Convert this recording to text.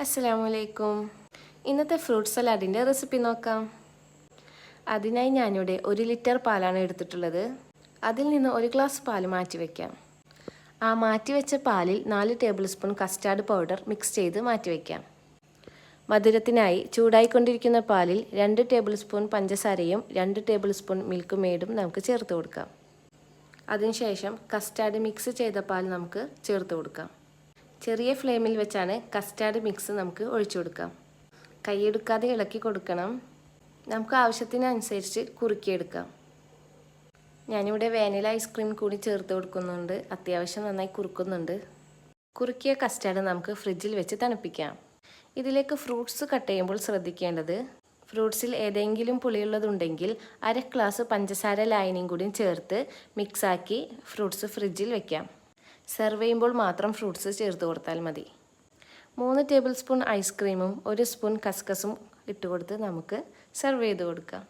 അസ്സലാമലൈക്കും. ഇന്നത്തെ fruit സലാഡിൻ്റെ recipe നോക്കാം. അതിനായി ഞാനിവിടെ 1 ലിറ്റർ പാലാണ് എടുത്തിട്ടുള്ളത്. അതിൽ നിന്ന് 1 ഗ്ലാസ് പാൽ മാറ്റി വയ്ക്കാം. ആ മാറ്റിവെച്ച പാലിൽ 4 table spoon custard powder mix ചെയ്ത് മാറ്റി വയ്ക്കാം. മധുരത്തിനായി ചൂടായിക്കൊണ്ടിരിക്കുന്ന പാലിൽ 2 ടേബിൾ സ്പൂൺ പഞ്ചസാരയും 2 ടേബിൾ സ്പൂൺ മിൽക്ക് മെയ്ഡും നമുക്ക് ചേർത്ത് കൊടുക്കാം. അതിനുശേഷം കസ്റ്റാർഡ് മിക്സ് ചെയ്ത പാൽ നമുക്ക് ചേർത്ത് കൊടുക്കാം. ചെറിയ ഫ്ലെയിമിൽ വെച്ചാണ് കസ്റ്റാർഡ് മിക്സ് നമുക്ക് ഒഴിച്ചു കൊടുക്കാം. കൈയെടുക്കാതെ ഇളക്കി കൊടുക്കണം. നമുക്ക് ആവശ്യത്തിനനുസരിച്ച് കുറുക്കിയെടുക്കാം. ഞാനിവിടെ വാനില ഐസ്ക്രീം കൂടി ചേർത്ത് കൊടുക്കുന്നുണ്ട്. അത്യാവശ്യം നന്നായി കുറുക്കുന്നുണ്ട്. കുറുക്കിയ കസ്റ്റാർഡ് നമുക്ക് ഫ്രിഡ്ജിൽ വെച്ച് തണുപ്പിക്കാം. ഇതിലേക്ക് ഫ്രൂട്ട്സ് കട്ട് ചെയ്യുമ്പോൾ ശ്രദ്ധിക്കേണ്ടത്, ഫ്രൂട്ട്സിൽ ഏതെങ്കിലും പുളിയുള്ളതുണ്ടെങ്കിൽ 1/2 ഗ്ലാസ് പഞ്ചസാര ലായനിയും കൂടി ചേർത്ത് മിക്സാക്കി ഫ്രൂട്ട്സ് ഫ്രിഡ്ജിൽ വെക്കാം. സെർവ് ചെയ്യുമ്പോൾ മാത്രം ഫ്രൂട്ട്സ് ചേർത്ത് കൊടുത്താൽ മതി. 3 ടേബിൾ സ്പൂൺ ഐസ്ക്രീമും 1 സ്പൂൺ കസ്കസും ഇട്ട് കൊടുത്ത് നമുക്ക് സെർവ് ചെയ്ത് കൊടുക്കാം.